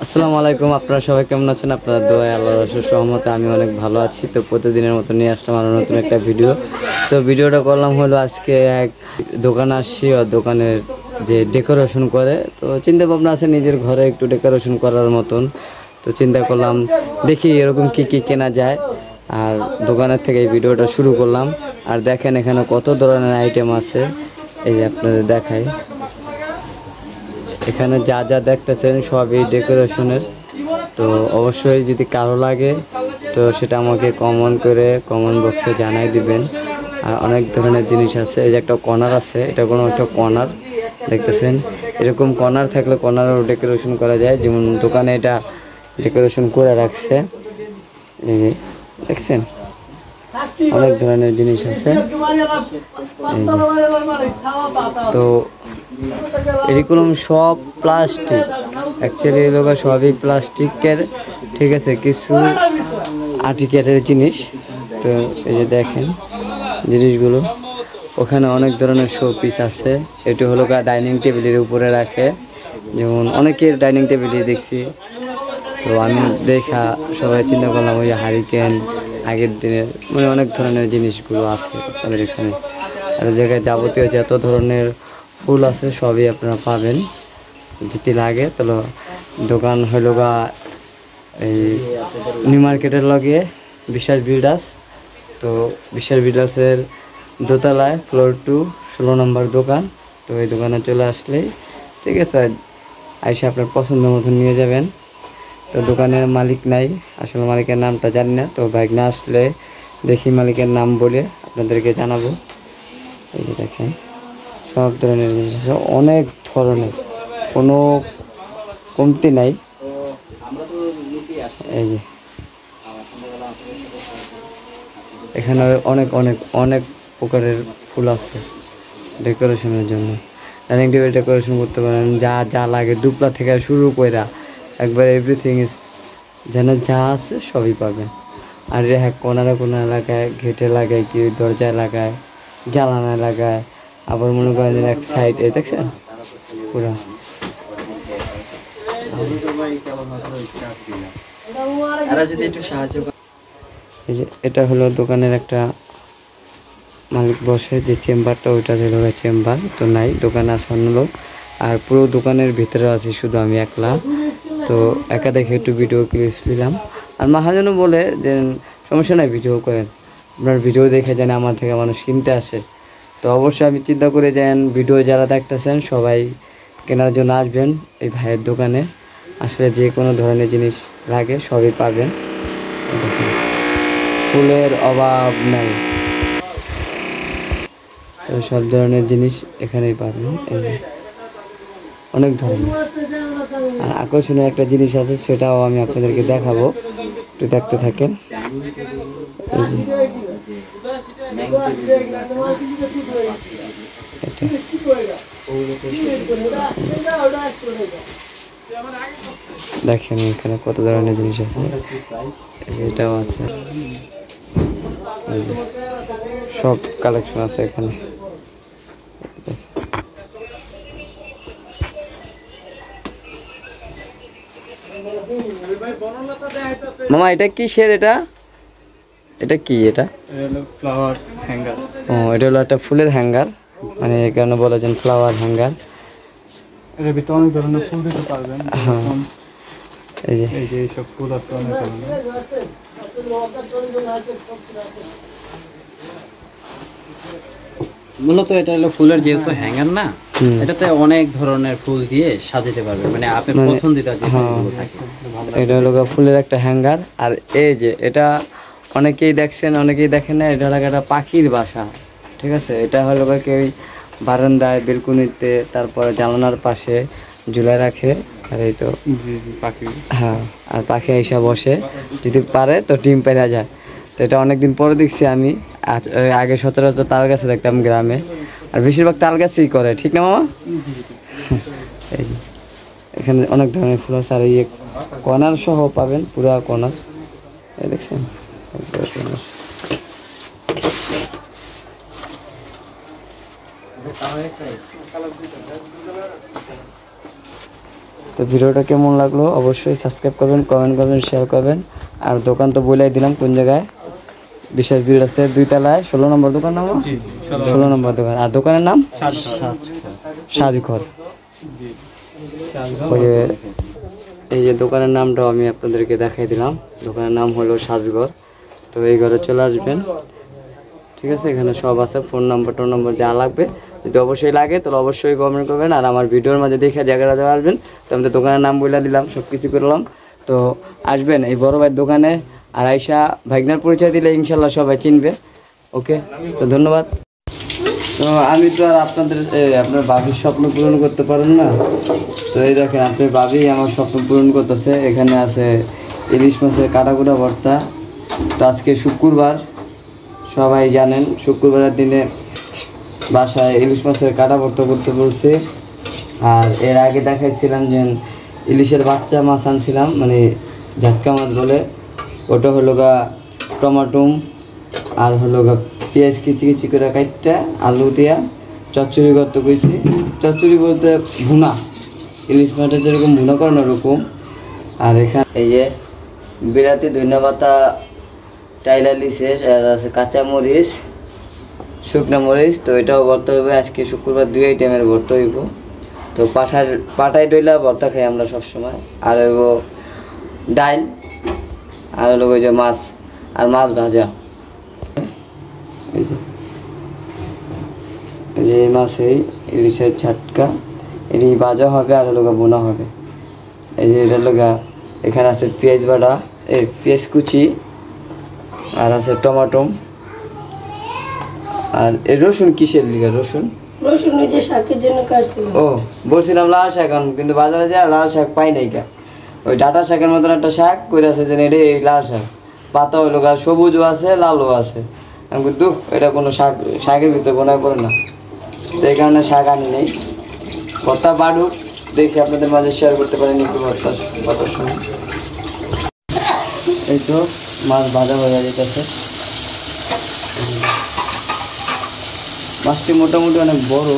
আসসালামু আলাইকুম। আপনারা সবাই কেমন আছেন? আপনার দোয়ায় আল্লাহর অশেষ রহমতে আমি অনেক ভালো আছি। তো প্রতিদিনের মতো নিয়ে আসলাম আরও নতুন একটা ভিডিও। তো ভিডিওটা করলাম হলো আজকে এক দোকানে আসছি, আর দোকানের যে ডেকোরেশন করে, তো চিন্তা ভাবনা আছে নিজের ঘরে একটু ডেকোরেশন করার মতন। তো চিন্তা করলাম দেখি এরকম কি কি কেনা যায়, আর দোকানের থেকে এই ভিডিওটা শুরু করলাম। আর দেখেন এখানে কত ধরনের আইটেম আছে, এই যে আপনাদের দেখাই। এখানে যা যা দেখতেছেন সবই ডেকোরেশনের। তো অবশ্যই যদি কারো লাগে তো সেটা আমাকে কমেন্ট বক্সে জানাই দিবেন। আর অনেক ধরনের জিনিস আছে। এই যে একটা কর্নার আছে, এটা কোনো একটা কর্নার দেখতেছেন। এরকম কর্নার থাকলে কর্নারও ডেকোরেশন করা যায়, যেমন দোকানে এটা ডেকোরেশন করে রাখছে। এই যে দেখছেন অনেক ধরনের জিনিস আছে। তো এগুলো সব প্লাস্টিক, অ্যাকচুয়ালি এগুলো সবই প্লাস্টিকের, ঠিক আছে, কিছু আর্টিকেলের জিনিস। তো এই যে দেখেন জিনিসগুলো, ওখানে অনেক ধরনের শো পিস আছে। এটি হলো ডাইনিং টেবিলের উপরে রাখে, যেমন অনেকের ডাইনিং টেবিলে দেখছি। তো আমি দেখা সবাই চিন্তা করলাম ওই হারিকেন আগের দিনের, মানে অনেক ধরনের জিনিসগুলো আছে আমাদের এখানে। আর জায়গায় যাবতীয় যত ধরনের ফুল আছে সবই আপনারা পাবেন। যদি লাগে তাহলে দোকান হইল গা এই নিউ মার্কেটের লগে বিশ্বাস বিল্ডার্স। তো বিশ্বাস বিল্ডার্সের দোতলায় ফ্লোর 2 16 নম্বর দোকান। তো এই দোকানে চলে আসলেই ঠিক আছে, আইসা আপনার পছন্দ মতন নিয়ে যাবেন। তো দোকানের মালিক নাই, আসলে মালিকের নামটা জানি না। তো বাইক না আসলে দেখি মালিকের নাম বলে আপনাদেরকে জানাবো। এই যে দেখেন সব ধরনের জিনিস আছে, অনেক ধরনের, কোনো কমতি নাই। এই যে এখানে অনেক অনেক অনেক প্রকারের ফুল আছে ডেকোরেশনের জন্য। ডাইনিং টেবিল ডেকোরেশন করতে পারেন, যা যা লাগে দুপলা থেকে শুরু করে একবার এভরিথিং ইজ, যেন যা আছে সবই পাবেন। আর হ্যাঁ, কোনারে কোনো এলাকায় ঘেটে লাগায়, কি দরজায় লাগায়, জ্বালানায় লাগায়, আবার মনে করেন যে এক সাইড এই দেখছেন পুরা। এই যে এটা হলো দোকানের একটা মালিক বসে যে চেম্বারটা, ওইটা হলো চেম্বার। তো নাই, দোকানে আছে অন্য লোক, আর পুরো দোকানের ভিতরে আছি শুধু আমি একলা। তো একা দেখে একটু ভিডিও ক্লিপ নিলাম। আর মহাজনও বলে যে সমস্যা নাই, ভিডিও করেন, আপনার ভিডিও দেখে যেন আমার থেকে মানুষ কিনতে আসে। তো অবশ্যই আমি চিন্তা করে যান ভিডিও যারা দেখতেছেন সবাই কেনার জন্য আসবেন এই ভাইয়ের দোকানে। আসলে যে কোনো ধরনের জিনিস লাগে সবই পাবেন, ফুলের অভাব নাই। তো সব ধরনের জিনিস এখানেই পাবেন, অনেক ধরনের। আর আকর্ষণীয় একটা জিনিস আছে, সেটাও আমি আপনাদেরকে দেখাবো, একটু দেখতে থাকেন। দেখেন এখানে কত ধরনের জিনিস আছে, এটাও আছে, সব কালেকশন আছে এখানে। মামা এটা কি শের? এটা এটা কি? এটা ফ্লাওয়ার হ্যাঙ্গার। ও, এটা হলো একটা ফুলের হ্যাঙ্গার, মানে এই কারণে বলা যায় ফ্লাওয়ার হ্যাঙ্গার। এর ভিতরে অনেক ধরনের ফুল দিতে পারবেন। এই যে এইসব ফুল আছে অনেক ধরনের। মূলত এটা হলো ফুলের যেহেতু হ্যাঙ্গার না, এটাতে অনেক ধরনের ফুল দিয়ে সাজাতে পারবেন, মানে আপনার পছন্দিত যে ফুলগুলো থাকে। এটা হলো ফুলের একটা হ্যাঙ্গার। আর এই যে এটা অনেকেই দেখছেন, অনেকেই দেখেন না, এটা হলো একটা পাখির বাসা, ঠিক আছে। এটা হলো কেউ বারান্দায়, বেলকুনিতে, তারপরে জানালার পাশে ঝুলাই রাখে। আর এই তো পাখি, হ্যাঁ, আর পাখি এসে বসে, যদি পারে তো ডিম পেড়া যায়। তো এটা অনেকদিন পরে দেখছি আমি। আগে সচরাচর তাল গাছে দেখতাম গ্রামে, আর বেশিরভাগ তাল গাছেই করে, ঠিক না মামা? এই যে এখানে অনেক ধরনের ফুল আছে। আর এই কর্নার সহ পাবেন, পুরা কর্নার, এই দেখছেন। তো ভিডিওটা কেমন লাগলো অবশ্যই সাবস্ক্রাইব করবেন, কমেন্ট করবেন, শেয়ার করবেন। আর দোকান তো বলেই দিলাম কোন জায়গায়, বিশেষ ভিড় আছে 2 তলায়, 16 নম্বর দোকান নাম, 16 নম্বর দোকান। আর দোকানের নাম সাজঘর। ওই যে এই যে দোকানের নামটাও আমি আপনাদেরকে দেখাই দিলাম, দোকানের নাম হলো সাজঘর। তো এই ঘরে চলে আসবেন, ঠিক আছে? এখানে সব আছে, ফোন নম্বর যা লাগবে যদি অবশ্যই লাগে তাহলে অবশ্যই কমেন্ট করবেন। আর আমার ভিডিওর মাঝে দেখে জায়গাটা দেওয়া আসবেন। তো আমি তো দোকানের নাম বলে দিলাম, সব কিছু করলাম। তো আসবেন এই বড় ভাইয়ের দোকানে, আর আইসা ভাইগনার পরিচয় দিলে ইনশাল্লাহ সবাই চিনবে। ওকে, তো ধন্যবাদ। তো আমি তো আর আপনার বাবির স্বপ্ন পূরণ করতে পারেন না। তো এই দেখেন আপনার বাবি আমার স্বপ্ন পূরণ করতেছে। এখানে আছে ইলিশ মাছের কাটাকুটা ভর্তা। তো আজকে শুক্রবার, সবাই জানেন শুক্রবারের দিনে বাসায় ইলিশ মাছের কাটা ভর্তা করতে বলছে। আর এর আগে দেখাইছিলাম যে ইলিশের বাচ্চা মাছ আনছিলাম, মানে ঝাটকা মাছ বলে, ওটা হলো গা টমাটুম আর হলো গা পেঁয়াজ কিচি কিচি করে কাটটা আলু দিয়া চচ্চড়ি করতে কইছি। চচ্চড়ি বলতে ভুনা, ইলিশ মাছটা যেরকম ভুনা করানো ওরকম। আর এখানে এই যে বিলাতি ধনিয়া পাতা টাইলা লিছে, আর আছে কাঁচা মরিচ, শুকনো মরিচ। তো এটাও ভর্তা হইবে আজকে শুক্রবার, 2 আইটেমের ভর্তা হইব। তো পাঠাই ডইলা ভর্তা খাই আমরা সবসময়। আর হইব ডাইল, আর হলো ওই যে মাছ, আর মাছ ভাজা। এই যে এই মাছ, এই ইলিশের ঝাটকা, এটি ভাজা হবে আর হলো বোনা হবে। এই যে এটা লগা এখানে আছে পেঁয়াজ বাটা, এই পেঁয়াজ কুচি, আর আছে টমাটম, আর এই রসুন কিসের লিগা? রসুন ওই যে শাকের জন্য কাটছিলাম। ও বলছিলাম লাল শাক আনুন, কিন্তু বাজারে যায় লাল শাক পাই নাই কা। ওই ডাটা শাকের মতন একটা শাক কইরাছে যে এটা এই লাল শাক, পাতা হইলো গা সবুজও আছে লালও আছে। আমি কিন্তু এটা কোনো শাকের ভিতরে গোনায় পড়ে না, তো এই কারণে শাক আনি নেই। ভর্তা বাড়ুক, দেখি আপনাদের মাঝে শেয়ার করতে পারেন একটু ভর্তার সময়। এই তো মাছ ভাজা হয়ে যেতেছে। মাছটি মোটামুটি অনেক বড়।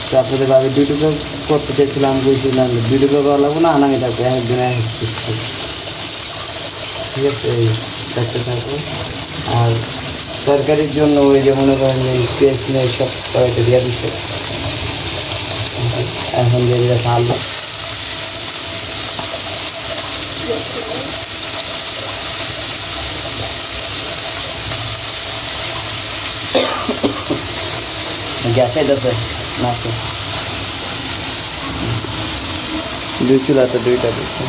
তো আপনাদের ভাবে 2 টুকরো করতে চাইছিলাম, বুঝছিলাম 2 টুকরো করা লাগবো না, আনামি থাকবে একদিন এক পিস থাকবে, ঠিক আছে? এই দেখতে থাকবো। আর তরকারির জন্য ওই যে মনে করেন পেঁয়াজ নিয়ে সব কড়াইতে দিয়ে দিচ্ছে। এখন দিয়ে দিচ্ছে আলু। গ্যাসে যাচ্ছে মাছে 2 চুলাতে 2টা দিচ্ছে।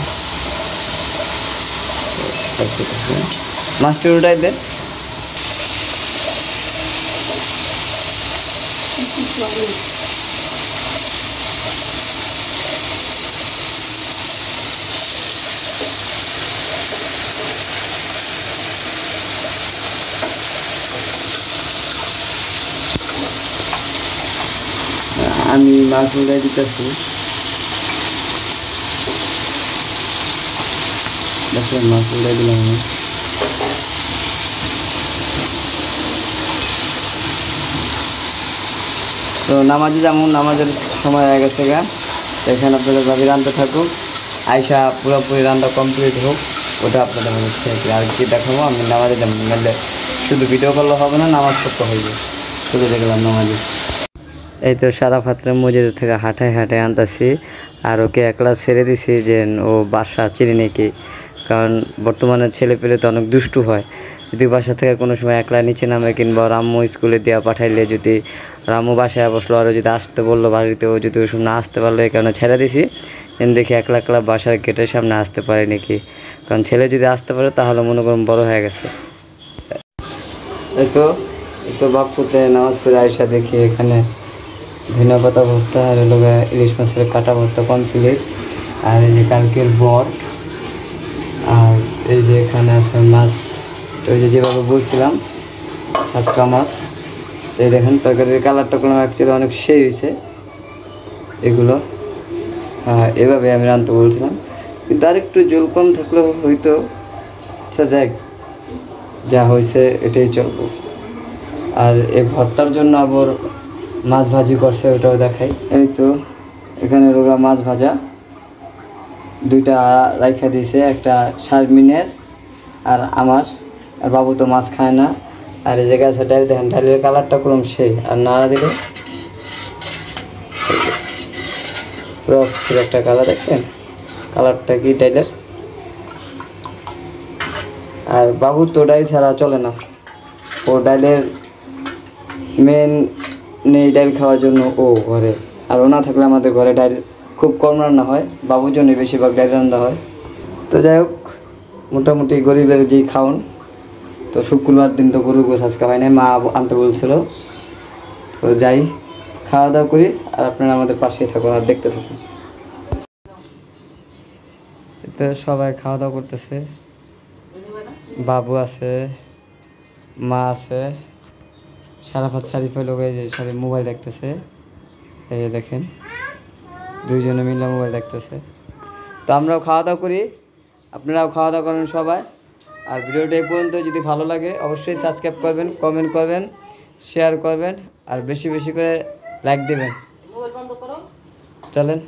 মাছটি উল্টাই দে। আমি মাছ উল্টাই দিতেছি। দেখেন মাছ উল্টাই দিলাম আমি। তো নামাজে যেমন নামাজের সময় হয়ে গেছে গা, এখানে আপনাদের ভাবি রান্না থাকুক, আইসা পুরোপুরি রান্না কমপ্লিট হোক, ওটা আপনাদের মধ্যে শেয়ার। আর কি দেখাবো আমি নামাজে যেমন, নাহলে শুধু ভিডিও করলে হবে না, নামাজ করতে হইবে। শুধু দেখলাম নামাজে। এই তো সারা ফাত্রা মসজিদ থেকে হাঁটায় আনতেছি, আর ওকে একলা ছেড়ে দিছি যে ও বাসা চিনি নাকি, কারণ বর্তমানে ছেলে পেলে তো অনেক দুষ্টু হয়। যদি বাসা থেকে কোনো সময় একলা নিচে নামে, কিংবা রাম্মু স্কুলে দেওয়া পাঠাইলে, যদি রাম্মু বাসায় বসলো আরও যদি আসতে বললো বাড়িতে, ও যদি ওই সময় না আসতে পারলো, এই কারণে ছেড়ে দিছি। দেখি একলা বাসার গেটের সামনে আসতে পারে নাকি, কারণ ছেলে যদি আসতে পারে তাহলে মনে করুন বড় হয়ে গেছে। এই তো বাপুতে নামাজ পড়ে আয়সা দেখি এখানে ধনিয়া পাতা ভর্তা, আর হলো ইলিশ মাছের কাটা ভর্তা কমপ্লিট। আর এই যে কালকের বর, আর এই যে এখানে আছে মাছ, ওই যে যেভাবে বলছিলাম ছাটকা মাছ। তো এই দেখেন তরকারির কালারটা কোনো অ্যাকচুয়ালি অনেক সেই হয়েছে এগুলো। এভাবে আমি রাঁধতে বলছিলাম, কিন্তু আর একটু জল কম থাকলেও হয়তো। আচ্ছা যাই, যা হয়েছে এটাই চলবো। আর এই ভর্তার জন্য আবার মাছ ভাজি করছে, ওটাও দেখাই। এই তো এখানে রোগা মাছ ভাজা দুইটা রাইখা দিয়েছে, একটা শারমিনের আর আমার। আর বাবু তো মাছ খায় না। আর এই জায়গায় আছে ডাল, দেখেন ডালের কালারটা করুন সেই, আর নাড়া দিলে পুরো অস্থির একটা কালার, দেখছেন কালারটা কি ডাইলের। আর বাবুর তো ডাইল ছাড়া চলে না, ও ডাইলের মেন নেই ডাইল খাওয়ার জন্য ও ঘরে। আর ও না থাকলে আমাদের ঘরে ডাইল খুব কম রান্না হয়, বাবুর জন্য বেশিরভাগ ডাইল রান্না হয়। তো যাই হোক, মোটামুটি গরিবের যেই খাওন। তো শুক্রবার দিন তো গরু গোছ আজকে হয় না, মা আনতে বলছিল। তো যাই, খাওয়া দাওয়া করি, আর আপনারা আমাদের পাশেই থাকুন আর দেখতে থাকুন। তো সবাই খাওয়া দাওয়া করতেছে, বাবু আছে, মা আছে, সারাফাত শারিফা লোক এই যে মোবাইল দেখতেছে, এই যে দেখেন দুইজনে মিলে মোবাইল দেখতেছে। তো আমরাও খাওয়া দাওয়া করি, আপনারাও খাওয়া দাওয়া করেন সবাই। আর ভিডিওটা এই পর্যন্ত যদি ভালো লাগে অবশ্যই সাবস্ক্রাইব করবেন, কমেন্ট করবেন, শেয়ার করবেন, আর বেশি বেশি করে লাইক দেবেন। চলেন।